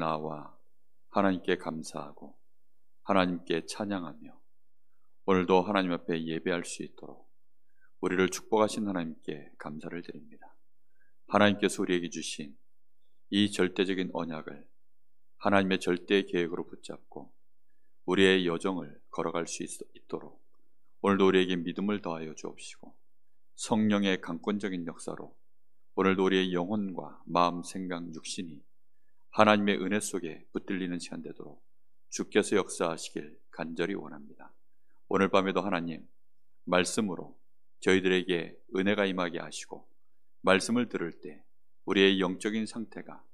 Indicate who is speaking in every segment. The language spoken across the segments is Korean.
Speaker 1: 나와 하나님께 감사하고 하나님께 찬양하며 오늘도 하나님 앞에 예배할 수 있도록 우리를 축복하신 하나님께 감사를 드립니다. 하나님께서 우리에게 주신 이 절대적인 언약을 하나님의 절대 계획으로 붙잡고 우리의 여정을 걸어갈 수 있도록 오늘도 우리에게 믿음을 더하여 주옵시고 성령의 강권적인 역사로 오늘도 우리의 영혼과 마음, 생각, 육신이 하나님의 은혜 속에 붙들리는 시간 되도록 주께서 역사하시길 간절히 원합니다. 오늘 밤에도 하나님 말씀으로 저희들에게 은혜가 임하게 하시고 말씀을 들을 때 우리의 영적인 상태가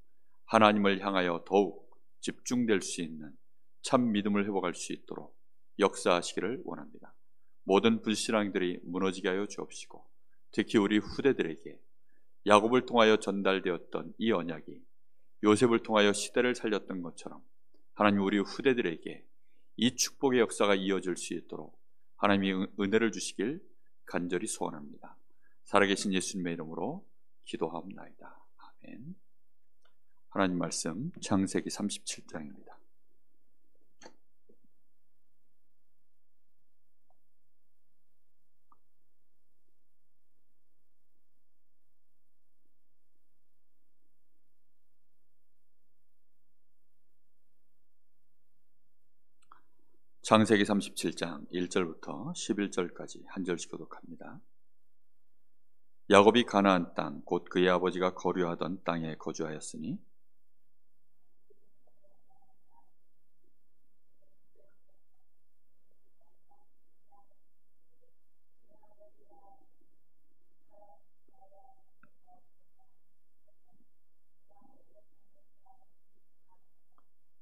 Speaker 1: 하나님을 향하여 더욱 집중될 수 있는 참 믿음을 회복할 수 있도록 역사하시기를 원합니다. 모든 불신앙들이 무너지게 하여 주옵시고 특히 우리 후대들에게 야곱을 통하여 전달되었던 이 언약이 요셉을 통하여 시대를 살렸던 것처럼 하나님 우리 후대들에게 이 축복의 역사가 이어질 수 있도록 하나님이 은혜를 주시길 간절히 소원합니다. 살아계신 예수님의 이름으로 기도하옵나이다. 아멘. 하나님 말씀 창세기 37장입니다. 창세기 37장 1절부터 11절까지 한 절씩 교독합니다. 야곱이 가나안 땅 곧 그의 아버지가 거류하던 땅에 거주하였으니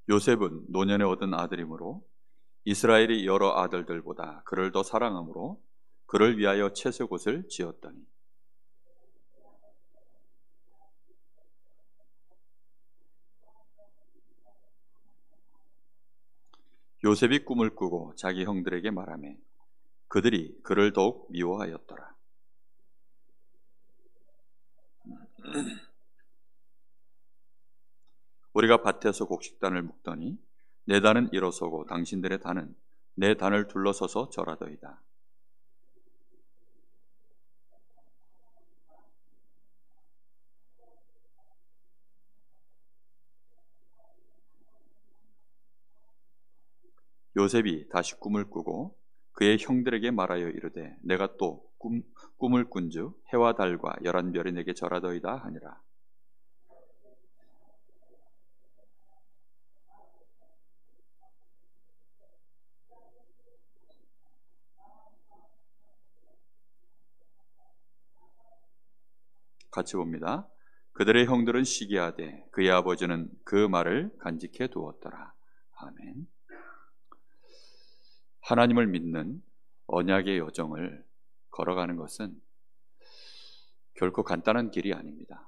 Speaker 1: 요셉은 노년에 얻은 아들이므로 이스라엘이 여러 아들들보다 그를 더 사랑하므로 그를 위하여 채색옷을 지었더니 요셉이 꿈을 꾸고 자기 형들에게 말하며 그들이 그를 더욱 미워하였더라. 우리가 밭에서 곡식단을 묶더니 내 단은 일어서고 당신들의 단은 내 단을 둘러서서 절하더이다. 요셉이 다시 꿈을 꾸고 그의 형들에게 말하여 이르되 내가 또 꿈을 꾼즉 해와 달과 11별이 내게 절하더이다 하니라. 같이 봅니다. 그들의 형들은 시기하되 그의 아버지는 그 말을 간직해 두었더라. 아멘. 하나님을 믿는 언약의 여정을 걸어가는 것은 결코 간단한 길이 아닙니다.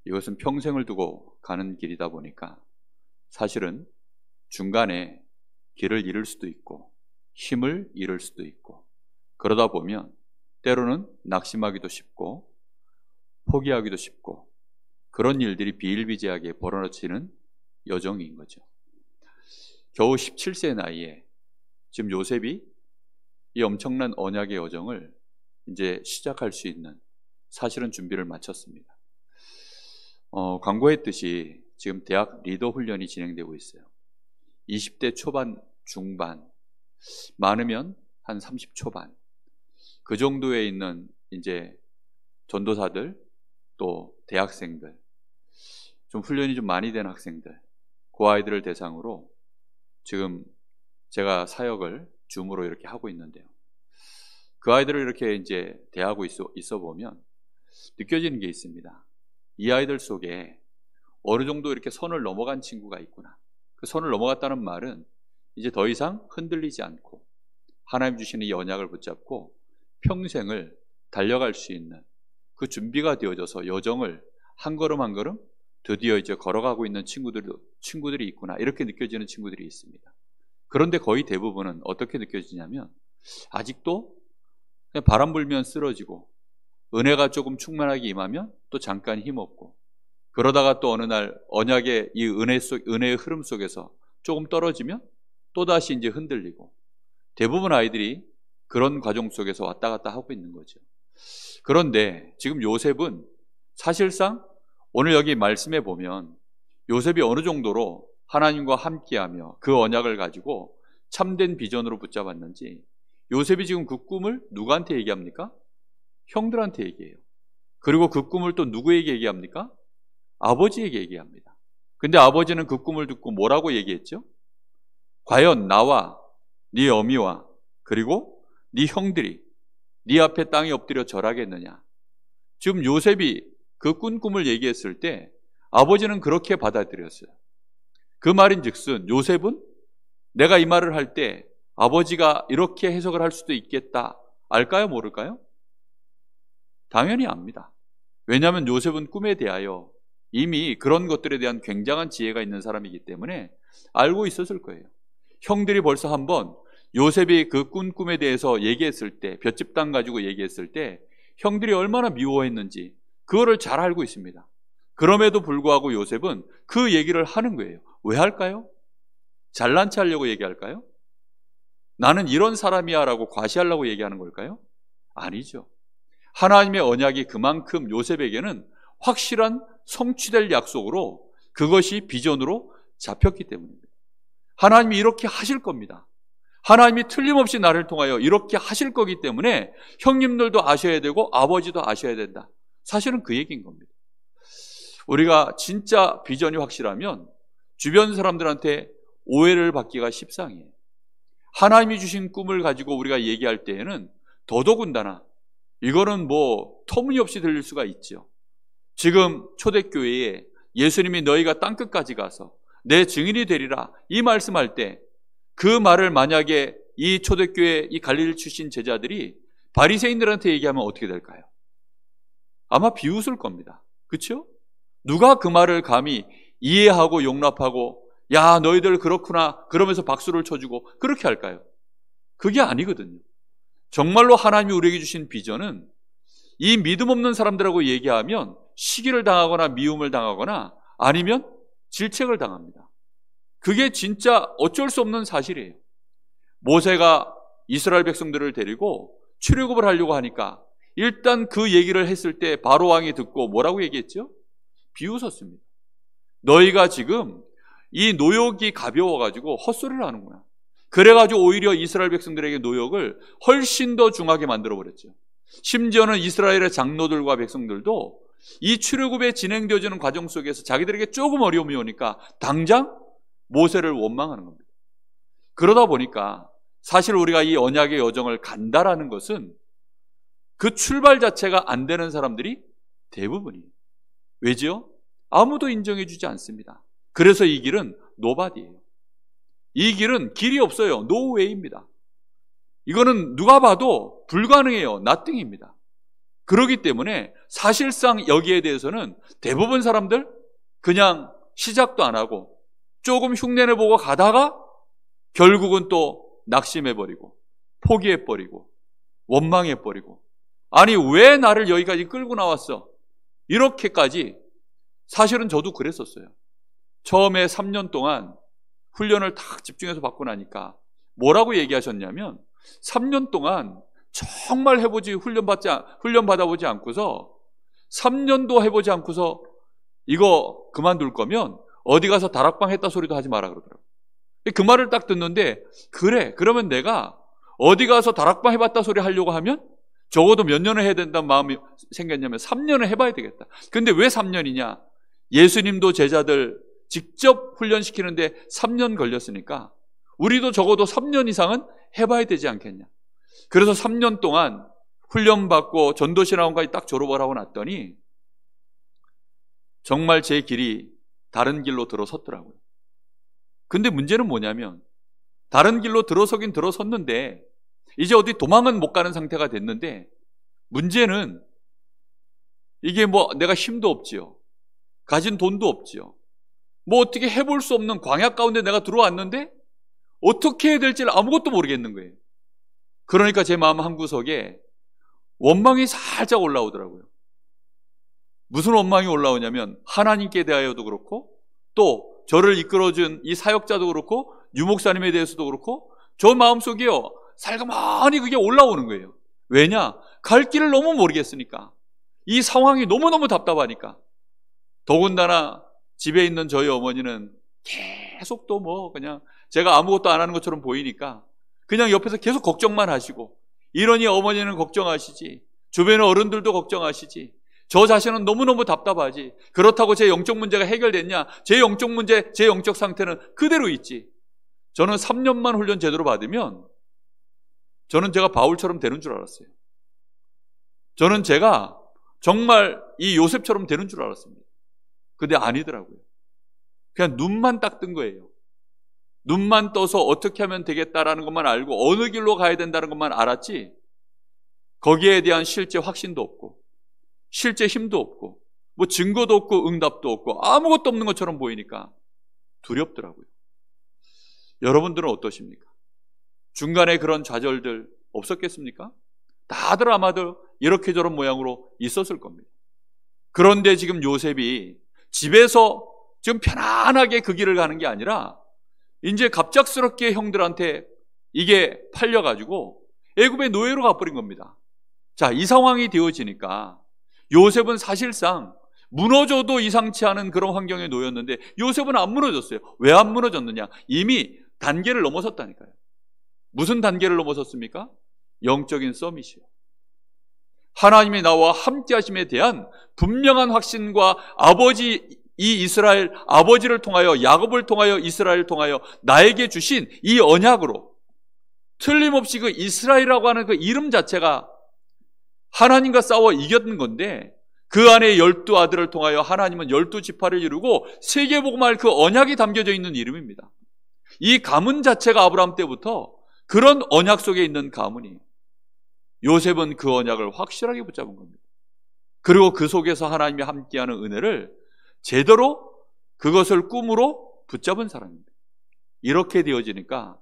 Speaker 1: 이것은 평생을 두고 가는 길이다 보니까 사실은 중간에 길을 잃을 수도 있고 힘을 잃을 수도 있고 그러다 보면 때로는 낙심하기도 쉽고 포기하기도 쉽고 그런 일들이 비일비재하게 벌어지는 여정인 거죠. 겨우 17세 나이에 지금 요셉이 이 엄청난 언약의 여정을 이제 시작할 수 있는 사실은 준비를 마쳤습니다. 광고했듯이 지금 대학 리더 훈련이 진행되고 있어요. 20대 초반, 중반, 많으면 한 30 초반 그 정도에 있는 이제 전도사들 또 대학생들 좀 훈련이 좀 많이 된 학생들 그 아이들을 대상으로 지금 제가 사역을 줌으로 이렇게 하고 있는데요. 그 아이들을 이렇게 이제 대하고 있어 보면 느껴지는 게 있습니다. 이 아이들 속에 어느 정도 이렇게 선을 넘어간 친구가 있구나. 그 선을 넘어갔다는 말은 이제 더 이상 흔들리지 않고 하나님 주시는 이 언약을 붙잡고 평생을 달려갈 수 있는 그 준비가 되어져서 여정을 한 걸음 한 걸음 드디어 이제 걸어가고 있는 친구들이 있구나 이렇게 느껴지는 친구들이 있습니다. 그런데 거의 대부분은 어떻게 느껴지냐면 아직도 그냥 바람 불면 쓰러지고 은혜가 조금 충만하게 임하면 또 잠깐 힘없고 그러다가 또 어느 날 언약의 이 은혜의 흐름 속에서 조금 떨어지면 또다시 이제 흔들리고, 대부분 아이들이 그런 과정 속에서 왔다 갔다 하고 있는 거죠. 그런데 지금 요셉은 사실상 오늘 여기 말씀에 보면 요셉이 어느 정도로 하나님과 함께하며 그 언약을 가지고 참된 비전으로 붙잡았는지, 요셉이 지금 그 꿈을 누구한테 얘기합니까? 형들한테 얘기해요. 그리고 그 꿈을 또 누구에게 얘기합니까? 아버지에게 얘기합니다. 근데 아버지는 그 꿈을 듣고 뭐라고 얘기했죠? 과연 나와 네 어미와 그리고 네 형들이 네 앞에 땅에 엎드려 절하겠느냐? 지금 요셉이 그 꾼 꿈을 얘기했을 때 아버지는 그렇게 받아들였어요. 그 말인즉슨 요셉은 내가 이 말을 할 때 아버지가 이렇게 해석을 할 수도 있겠다, 알까요? 모를까요? 당연히 압니다. 왜냐하면 요셉은 꿈에 대하여 이미 그런 것들에 대한 굉장한 지혜가 있는 사람이기 때문에 알고 있었을 거예요. 형들이 벌써 한번 요셉이 그 꾼 꿈에 대해서 얘기했을 때, 볏짚 땅 가지고 얘기했을 때 형들이 얼마나 미워했는지 그거를 잘 알고 있습니다. 그럼에도 불구하고 요셉은 그 얘기를 하는 거예요. 왜 할까요? 잘난 체 하려고 얘기할까요? 나는 이런 사람이야 라고 과시하려고 얘기하는 걸까요? 아니죠. 하나님의 언약이 그만큼 요셉에게는 확실한 성취될 약속으로, 그것이 비전으로 잡혔기 때문입니다. 하나님이 이렇게 하실 겁니다. 하나님이 틀림없이 나를 통하여 이렇게 하실 거기 때문에 형님들도 아셔야 되고 아버지도 아셔야 된다. 사실은 그 얘기인 겁니다. 우리가 진짜 비전이 확실하면 주변 사람들한테 오해를 받기가 십상이에요. 하나님이 주신 꿈을 가지고 우리가 얘기할 때에는 더더군다나 이거는 뭐 터무니없이 들릴 수가 있죠. 지금 초대교회에 예수님이 너희가 땅끝까지 가서 내 증인이 되리라 이 말씀할 때 그 말을 만약에 이 초대교회 이 갈릴리 출신 제자들이 바리새인들한테 얘기하면 어떻게 될까요? 아마 비웃을 겁니다. 그렇죠? 누가 그 말을 감히 이해하고 용납하고 야 너희들 그렇구나 그러면서 박수를 쳐주고 그렇게 할까요? 그게 아니거든요. 정말로 하나님이 우리에게 주신 비전은 이 믿음 없는 사람들하고 얘기하면 시기를 당하거나 미움을 당하거나 아니면 질책을 당합니다. 그게 진짜 어쩔 수 없는 사실이에요. 모세가 이스라엘 백성들을 데리고 출애굽을 하려고 하니까 일단 그 얘기를 했을 때 바로 왕이 듣고 뭐라고 얘기했죠? 비웃었습니다. 너희가 지금 이 노역이 가벼워가지고 헛소리를 하는구나. 그래가지고 오히려 이스라엘 백성들에게 노역을 훨씬 더 중하게 만들어버렸죠. 심지어는 이스라엘의 장로들과 백성들도 이 출애굽에 진행되어지는 과정 속에서 자기들에게 조금 어려움이 오니까 당장 모세를 원망하는 겁니다. 그러다 보니까 사실 우리가 이 언약의 여정을 간다라는 것은 그 출발 자체가 안 되는 사람들이 대부분이에요. 왜죠? 아무도 인정해 주지 않습니다. 그래서 이 길은 노바디예요. 이 길은 길이 없어요. 노웨이입니다. 이거는 누가 봐도 불가능해요. 나띵입니다. 그렇기 때문에 사실상 여기에 대해서는 대부분 사람들 그냥 시작도 안 하고 조금 흉내를 보고 가다가 결국은 또 낙심해버리고 포기해버리고 원망해버리고 아니 왜 나를 여기까지 끌고 나왔어? 이렇게까지. 사실은 저도 그랬었어요. 처음에 3년 동안 훈련을 딱 집중해서 받고 나니까 뭐라고 얘기하셨냐면 3년 동안 정말 훈련 받아보지 않고서 3년도 해보지 않고서 이거 그만둘 거면 어디 가서 다락방 했다 소리도 하지 마라 그러더라고요. 그 말을 딱 듣는데 그래 그러면 내가 어디 가서 다락방 해봤다 소리 하려고 하면 적어도 몇 년을 해야 된다는 마음이 생겼냐면 3년을 해봐야 되겠다. 근데 왜 3년이냐? 예수님도 제자들 직접 훈련시키는데 3년 걸렸으니까 우리도 적어도 3년 이상은 해봐야 되지 않겠냐. 그래서 3년 동안 훈련받고 전도신학원까지 딱 졸업을 하고 났더니 정말 제 길이 다른 길로 들어섰더라고요. 근데 문제는 뭐냐면 다른 길로 들어서긴 들어섰는데 이제 어디 도망은 못 가는 상태가 됐는데 문제는 이게 뭐 내가 힘도 없지요. 가진 돈도 없지요. 뭐 어떻게 해볼 수 없는 광야 가운데 내가 들어왔는데 어떻게 해야 될지 아무것도 모르겠는 거예요. 그러니까 제 마음 한구석에 원망이 살짝 올라오더라고요. 무슨 원망이 올라오냐면 하나님께 대하여도 그렇고 또 저를 이끌어준 이 사역자도 그렇고 유목사님에 대해서도 그렇고 저 마음속에요 살가만히 그게 올라오는 거예요. 왜냐? 갈 길을 너무 모르겠으니까. 이 상황이 너무너무 답답하니까. 더군다나 집에 있는 저희 어머니는 계속 또 뭐 그냥 제가 아무것도 안 하는 것처럼 보이니까 그냥 옆에서 계속 걱정만 하시고, 이러니 어머니는 걱정하시지, 주변의 어른들도 걱정하시지, 저 자신은 너무너무 답답하지. 그렇다고 제 영적 문제가 해결됐냐? 제 영적 문제, 제 영적 상태는 그대로 있지. 저는 3년만 훈련 제대로 받으면 저는 제가 바울처럼 되는 줄 알았어요. 저는 제가 정말 이 요셉처럼 되는 줄 알았습니다. 근데 아니더라고요. 그냥 눈만 딱 뜬 거예요. 눈만 떠서 어떻게 하면 되겠다라는 것만 알고 어느 길로 가야 된다는 것만 알았지, 거기에 대한 실제 확신도 없고 실제 힘도 없고 뭐 증거도 없고 응답도 없고 아무것도 없는 것처럼 보이니까 두렵더라고요. 여러분들은 어떠십니까? 중간에 그런 좌절들 없었겠습니까? 다들 아마도 이렇게 저런 모양으로 있었을 겁니다. 그런데 지금 요셉이 집에서 지금 편안하게 그 길을 가는 게 아니라 이제 갑작스럽게 형들한테 이게 팔려가지고 애굽의 노예로 가버린 겁니다. 자, 이 상황이 되어지니까 요셉은 사실상 무너져도 이상치 않은 그런 환경에 놓였는데 요셉은 안 무너졌어요. 왜 안 무너졌느냐? 이미 단계를 넘어섰다니까요. 무슨 단계를 넘어섰습니까? 영적인 서밋이요. 하나님이 나와 함께 하심에 대한 분명한 확신과 이 이스라엘 아버지를 통하여, 야곱을 통하여, 이스라엘을 통하여 나에게 주신 이 언약으로, 틀림없이 그 이스라엘이라고 하는 그 이름 자체가 하나님과 싸워 이겼는 건데, 그 안에 12아들을 통하여 하나님은 12지파를 이루고 세계복음할 그 언약이 담겨져 있는 이름입니다. 이 가문 자체가 아브라함 때부터 그런 언약 속에 있는 가문이에요. 요셉은 그 언약을 확실하게 붙잡은 겁니다. 그리고 그 속에서 하나님이 함께하는 은혜를 제대로 그것을 꿈으로 붙잡은 사람입니다. 이렇게 되어지니까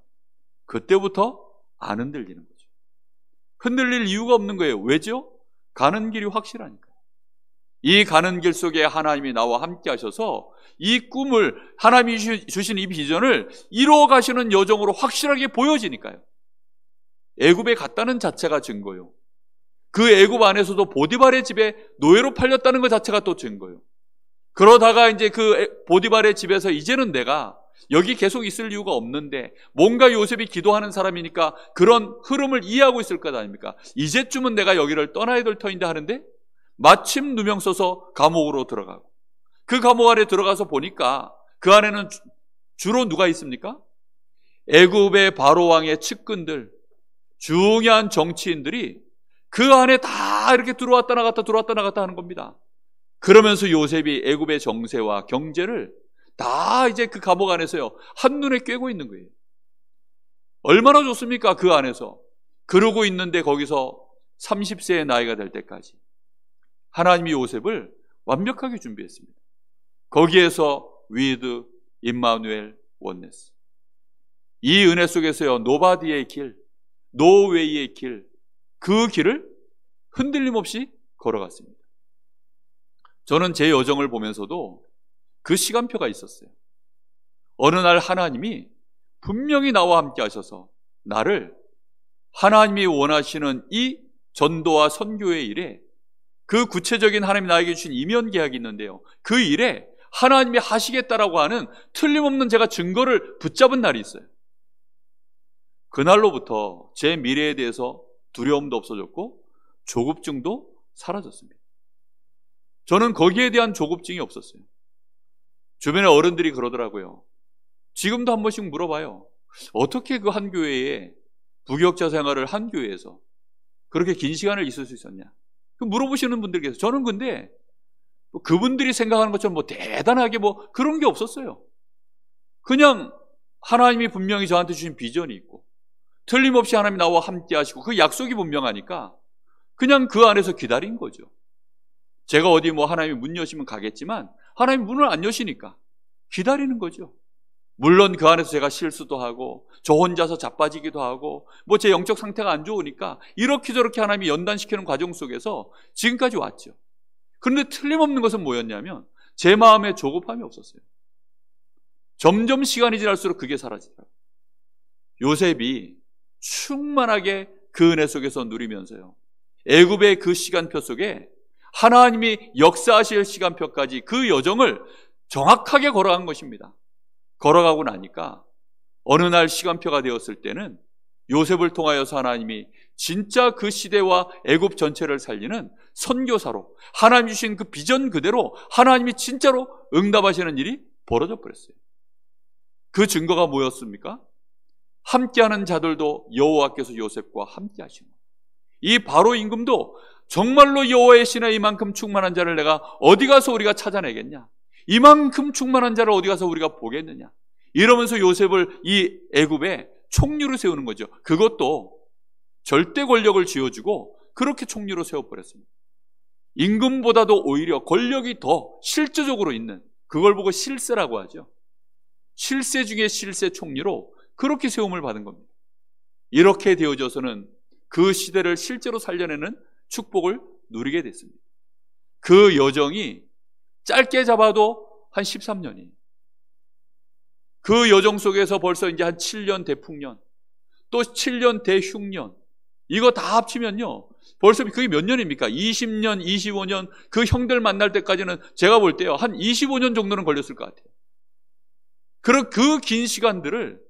Speaker 1: 그때부터 안 흔들리는 거죠. 흔들릴 이유가 없는 거예요. 왜죠? 가는 길이 확실하니까요. 이 가는 길 속에 하나님이 나와 함께 하셔서 이 꿈을, 하나님이 주신 이 비전을 이루어 가시는 여정으로 확실하게 보여지니까요. 애굽에 갔다는 자체가 증거요. 그 애굽 안에서도 보디발의 집에 노예로 팔렸다는 것 자체가 또 증거요. 그러다가 이제 그 보디발의 집에서 이제는 내가 여기 계속 있을 이유가 없는데, 뭔가 요셉이 기도하는 사람이니까 그런 흐름을 이해하고 있을 것 아닙니까? 이제쯤은 내가 여기를 떠나야 될 터인데 하는데 마침 누명 써서 감옥으로 들어가고, 그 감옥 안에 들어가서 보니까 그 안에는 주로 누가 있습니까? 애굽의 바로왕의 측근들, 중요한 정치인들이 그 안에 다 이렇게 들어왔다 나갔다 하는 겁니다. 그러면서 요셉이 애굽의 정세와 경제를 다 이제 그 감옥 안에서요 한눈에 꿰고 있는 거예요. 얼마나 좋습니까? 그 안에서 그러고 있는데 거기서 30세의 나이가 될 때까지 하나님이 요셉을 완벽하게 준비했습니다. 거기에서 위드 임마누엘 원네스, 이 은혜 속에서요 노바디의 길, 노웨이의 길, 그 길을 흔들림 없이 걸어갔습니다. 저는 제 여정을 보면서도 그 시간표가 있었어요. 어느 날 하나님이 분명히 나와 함께 하셔서 나를 하나님이 원하시는 이 전도와 선교의 일에, 그 구체적인 하나님이 나에게 주신 이면 계약이 있는데요, 그 일에 하나님이 하시겠다라고 하는 틀림없는 제가 증거를 붙잡은 날이 있어요. 그날로부터 제 미래에 대해서 두려움도 없어졌고 조급증도 사라졌습니다. 저는 거기에 대한 조급증이 없었어요. 주변의 어른들이 그러더라고요. 지금도 한 번씩 물어봐요. 어떻게 그 한 교회에, 부교역자 생활을 한 교회에서 그렇게 긴 시간을 있을 수 있었냐, 물어보시는 분들 계세요. 저는 근데 그분들이 생각하는 것처럼 뭐 대단하게 뭐 그런 게 없었어요. 그냥 하나님이 분명히 저한테 주신 비전이 있고 틀림없이 하나님이 나와 함께 하시고 그 약속이 분명하니까 그냥 그 안에서 기다린 거죠. 제가 어디 뭐 하나님이 문 여시면 가겠지만 하나님이 문을 안 여시니까 기다리는 거죠. 물론 그 안에서 제가 실수도 하고 저 혼자서 자빠지기도 하고 뭐 제 영적 상태가 안 좋으니까 이렇게 저렇게 하나님이 연단시키는 과정 속에서 지금까지 왔죠. 그런데 틀림없는 것은 뭐였냐면 제 마음에 조급함이 없었어요. 점점 시간이 지날수록 그게 사라지더라고요. 요셉이 충만하게 그 은혜 속에서 누리면서요, 애굽의 그 시간표 속에 하나님이 역사하실 시간표까지 그 여정을 정확하게 걸어간 것입니다. 걸어가고 나니까 어느 날 시간표가 되었을 때는 요셉을 통하여서 하나님이 진짜 그 시대와 애굽 전체를 살리는 선교사로, 하나님 주신 그 비전 그대로 하나님이 진짜로 응답하시는 일이 벌어져 버렸어요. 그 증거가 뭐였습니까? 함께하는 자들도 여호와께서 요셉과 함께 하시고, 이 바로 임금도 정말로 여호와의 신에 이만큼 충만한 자를 내가 어디 가서 우리가 찾아내겠냐, 이만큼 충만한 자를 어디 가서 우리가 보겠느냐, 이러면서 요셉을 이 애굽에 총리로 세우는 거죠. 그것도 절대 권력을 쥐어주고 그렇게 총리로 세워버렸습니다. 임금보다도 오히려 권력이 더 실제적으로 있는, 그걸 보고 실세라고 하죠. 실세 중에 실세 총리로 그렇게 세움을 받은 겁니다. 이렇게 되어져서는 그 시대를 실제로 살려내는 축복을 누리게 됐습니다. 그 여정이 짧게 잡아도 한 13년이에요. 그 여정 속에서 벌써 이제 한 7년 대풍년, 또 7년 대흉년, 이거 다 합치면요, 벌써 그게 몇 년입니까? 20년, 25년, 그 형들 만날 때까지는 제가 볼 때요, 한 25년 정도는 걸렸을 것 같아요. 그 긴 시간들을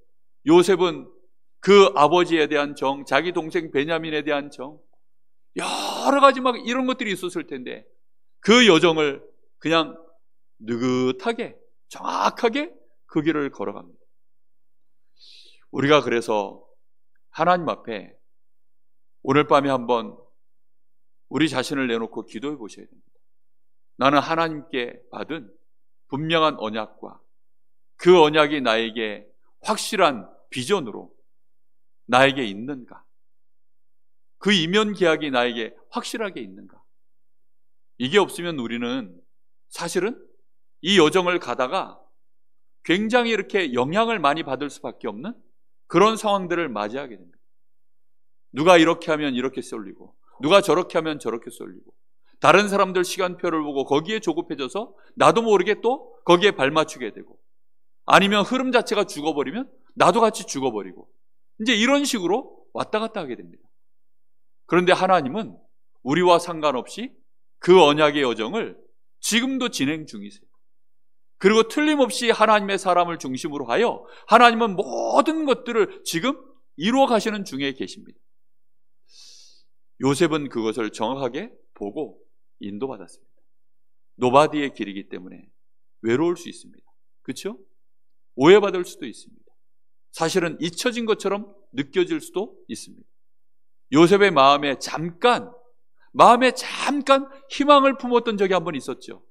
Speaker 1: 요셉은 그 아버지에 대한 정, 자기 동생 베냐민에 대한 정, 여러 가지 막 이런 것들이 있었을 텐데 그 여정을 그냥 느긋하게 정확하게 그 길을 걸어갑니다. 우리가 그래서 하나님 앞에 오늘 밤에 한번 우리 자신을 내놓고 기도해 보셔야 됩니다. 나는 하나님께 받은 분명한 언약과 그 언약이 나에게 확실한 비전으로 나에게 있는가? 그 이면 계약이 나에게 확실하게 있는가? 이게 없으면 우리는 사실은 이 여정을 가다가 굉장히 이렇게 영향을 많이 받을 수밖에 없는 그런 상황들을 맞이하게 됩니다. 누가 이렇게 하면 이렇게 쏠리고, 누가 저렇게 하면 저렇게 쏠리고, 다른 사람들 시간표를 보고 거기에 조급해져서 나도 모르게 또 거기에 발맞추게 되고, 아니면 흐름 자체가 죽어버리면 나도 같이 죽어버리고, 이제 이런 식으로 왔다 갔다 하게 됩니다. 그런데 하나님은 우리와 상관없이 그 언약의 여정을 지금도 진행 중이세요. 그리고 틀림없이 하나님의 사람을 중심으로 하여 하나님은 모든 것들을 지금 이루어 가시는 중에 계십니다. 요셉은 그것을 정확하게 보고 인도받았습니다. 노바디의 길이기 때문에 외로울 수 있습니다. 그렇죠? 오해받을 수도 있습니다. 사실은 잊혀진 것처럼 느껴질 수도 있습니다. 요셉의 마음에 잠깐 희망을 품었던 적이 한 번 있었죠.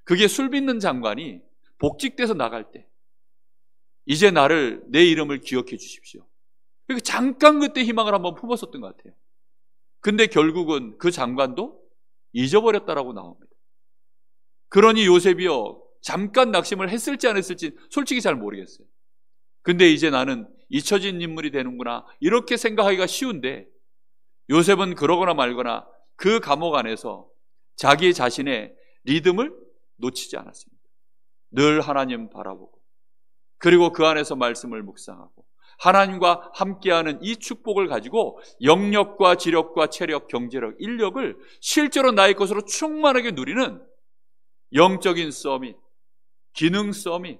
Speaker 1: 그게 술 빚는 장관이 복직돼서 나갈 때, 이제 내 이름을 기억해 주십시오. 그러니까 잠깐 그때 희망을 한번 품었었던 것 같아요. 근데 결국은 그 장관도 잊어버렸다라고 나옵니다. 그러니 요셉이요, 잠깐 낙심을 했을지 안 했을지 솔직히 잘 모르겠어요. 근데 이제 나는 잊혀진 인물이 되는구나, 이렇게 생각하기가 쉬운데 요셉은 그러거나 말거나 그 감옥 안에서 자기 자신의 리듬을 놓치지 않았습니다. 늘 하나님 바라보고, 그리고 그 안에서 말씀을 묵상하고 하나님과 함께하는 이 축복을 가지고 영력과 지력과 체력, 경제력, 인력을 실제로 나의 것으로 충만하게 누리는 영적인 서밋, 기능 서밋,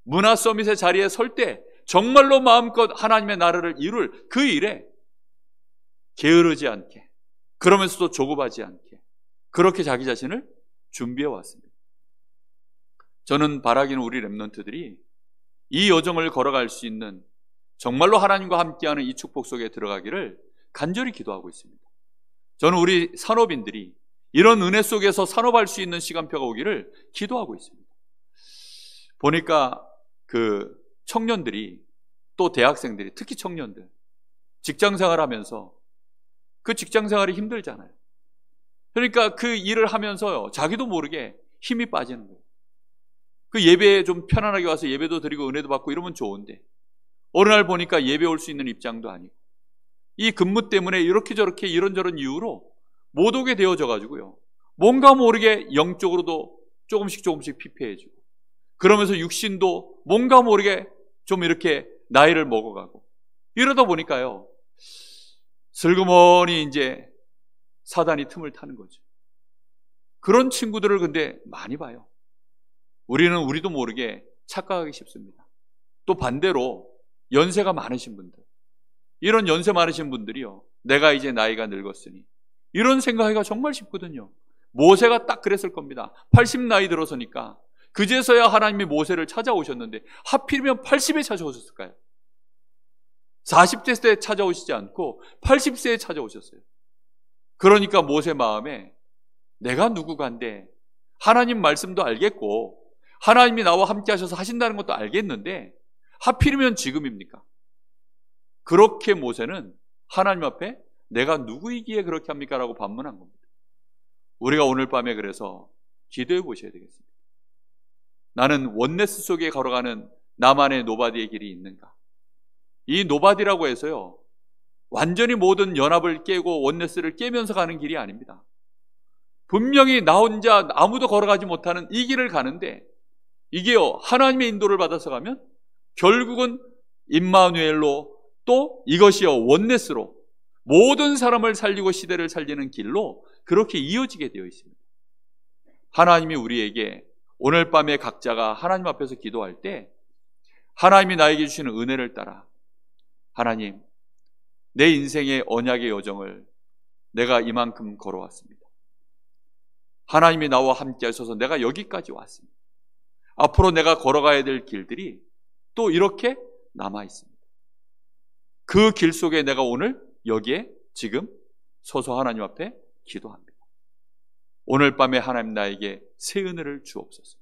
Speaker 1: 문화 서밋의 자리에 설 때 정말로 마음껏 하나님의 나라를 이룰 그 일에 게으르지 않게, 그러면서도 조급하지 않게 그렇게 자기 자신을 준비해 왔습니다. 저는 바라기는 우리 렘넌트들이 이 여정을 걸어갈 수 있는, 정말로 하나님과 함께하는 이 축복 속에 들어가기를 간절히 기도하고 있습니다. 저는 우리 산업인들이 이런 은혜 속에서 산업할 수 있는 시간표가 오기를 기도하고 있습니다. 보니까 그 청년들이, 또 대학생들이, 특히 청년들 직장생활 하면서 그 직장생활이 힘들잖아요. 그러니까 그 일을 하면서요, 자기도 모르게 힘이 빠지는 거예요. 그 예배에 좀 편안하게 와서 예배도 드리고 은혜도 받고 이러면 좋은데 어느 날 보니까 예배 올 수 있는 입장도 아니고, 이 근무 때문에 이렇게 저렇게 이런저런 이유로 못 오게 되어져 가지고요, 뭔가 모르게 영적으로도 조금씩 피폐해지고, 그러면서 육신도 뭔가 모르게 좀 이렇게 나이를 먹어가고, 이러다 보니까요, 슬그머니 이제 사단이 틈을 타는 거죠. 그런 친구들을 근데 많이 봐요. 우리도 모르게 착각하기 쉽습니다. 또 반대로 연세가 많으신 분들, 이런 연세 많으신 분들이요, 내가 이제 나이가 늙었으니, 이런 생각하기가 정말 쉽거든요. 모세가 딱 그랬을 겁니다. 80 나이 들어서니까 그제서야 하나님이 모세를 찾아오셨는데 하필이면 80에 찾아오셨을까요? 40대 때 찾아오시지 않고 80세에 찾아오셨어요. 그러니까 모세 마음에 내가 누구간데, 하나님 말씀도 알겠고 하나님이 나와 함께 하셔서 하신다는 것도 알겠는데 하필이면 지금입니까? 그렇게 모세는 하나님 앞에 내가 누구이기에 그렇게 합니까? 라고 반문한 겁니다. 우리가 오늘 밤에 그래서 기도해 보셔야 되겠습니다. 나는 원네스 속에 걸어가는 나만의 노바디의 길이 있는가? 이 노바디라고 해서요, 완전히 모든 연합을 깨고 원네스를 깨면서 가는 길이 아닙니다. 분명히 나 혼자 아무도 걸어가지 못하는 이 길을 가는데, 이게요, 하나님의 인도를 받아서 가면 결국은 임마누엘로, 또 이것이요, 원네스로 모든 사람을 살리고 시대를 살리는 길로 그렇게 이어지게 되어 있습니다. 하나님이 우리에게 오늘 밤에 각자가 하나님 앞에서 기도할 때 하나님이 나에게 주시는 은혜를 따라, 하나님, 내 인생의 언약의 여정을 내가 이만큼 걸어왔습니다. 하나님이 나와 함께 하셔서 내가 여기까지 왔습니다. 앞으로 내가 걸어가야 될 길들이 또 이렇게 남아 있습니다. 그 길 속에 내가 오늘 여기에 지금 서서 하나님 앞에 기도합니다. 오늘 밤에 하나님 나에게 새 은혜를 주옵소서.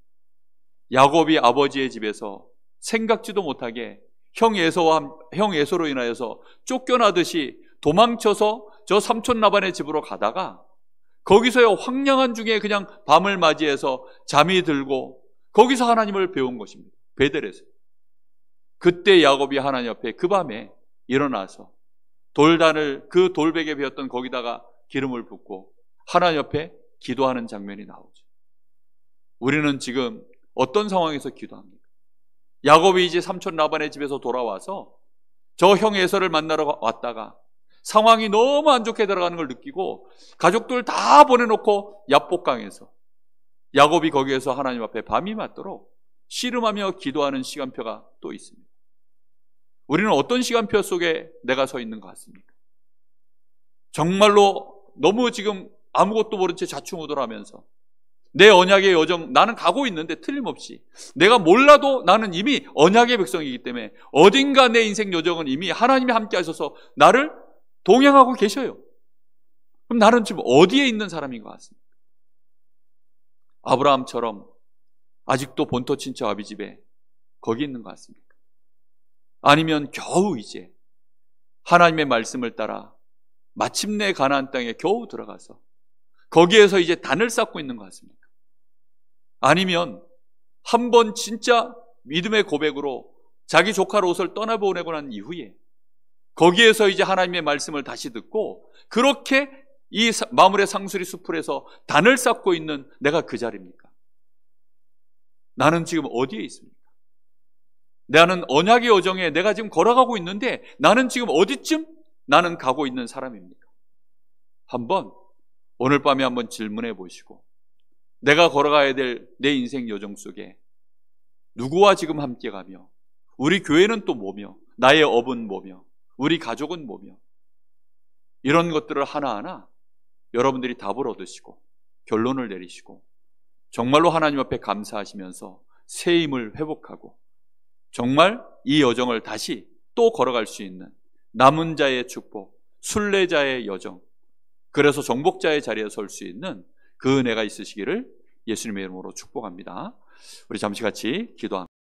Speaker 1: 야곱이 아버지의 집에서 생각지도 못하게 형 에서로 인하여서 쫓겨나듯이 도망쳐서 저 삼촌 라반의 집으로 가다가 거기서요, 황량한 중에 그냥 밤을 맞이해서 잠이 들고 거기서 하나님을 배운 것입니다. 베델에서. 그때 야곱이 하나님 앞에 그 밤에 일어나서 돌단을, 그 돌베개 베었던 거기다가 기름을 붓고 하나님 앞에 기도하는 장면이 나오죠. 우리는 지금 어떤 상황에서 기도합니까? 야곱이 이제 삼촌 라반의 집에서 돌아와서 저 형 에서를 만나러 왔다가 상황이 너무 안 좋게 들어가는 걸 느끼고 가족들 다 보내놓고 야복강에서 야곱이 거기에서 하나님 앞에 밤이 맞도록 씨름하며 기도하는 시간표가 또 있습니다. 우리는 어떤 시간표 속에 내가 서 있는 것 같습니까? 정말로 너무 지금 아무것도 모른 채 좌충우돌하면서 내 언약의 여정, 나는 가고 있는데 틀림없이 내가 몰라도 나는 이미 언약의 백성이기 때문에 어딘가 내 인생 여정은 이미 하나님이 함께 하셔서 나를 동행하고 계셔요. 그럼 나는 지금 어디에 있는 사람인 것 같습니까? 아브라함처럼 아직도 본토 친척 아비 집에 거기 있는 것 같습니까? 아니면 겨우 이제 하나님의 말씀을 따라 마침내 가나안 땅에 겨우 들어가서 거기에서 이제 단을 쌓고 있는 것 같습니까? 아니면 한번 진짜 믿음의 고백으로 자기 조카 롯을 떠나보내고 난 이후에 거기에서 이제 하나님의 말씀을 다시 듣고 그렇게 이 마물의 상수리 숲을에서 단을 쌓고 있는 내가 그 자리입니까? 나는 지금 어디에 있습니까? 나는 언약의 여정에 내가 지금 걸어가고 있는데 나는 지금 어디쯤 나는 가고 있는 사람입니까? 한번 오늘 밤에 한번 질문해 보시고 내가 걸어가야 될 내 인생 여정 속에 누구와 지금 함께 가며 우리 교회는 또 뭐며 나의 업은 뭐며 우리 가족은 뭐며 이런 것들을 하나하나 여러분들이 답을 얻으시고 결론을 내리시고 정말로 하나님 앞에 감사하시면서 새 힘을 회복하고 정말 이 여정을 다시 또 걸어갈 수 있는 남은 자의 축복, 순례자의 여정, 그래서 정복자의 자리에 설 수 있는 그 은혜가 있으시기를 예수님의 이름으로 축복합니다. 우리 잠시 같이 기도합니다.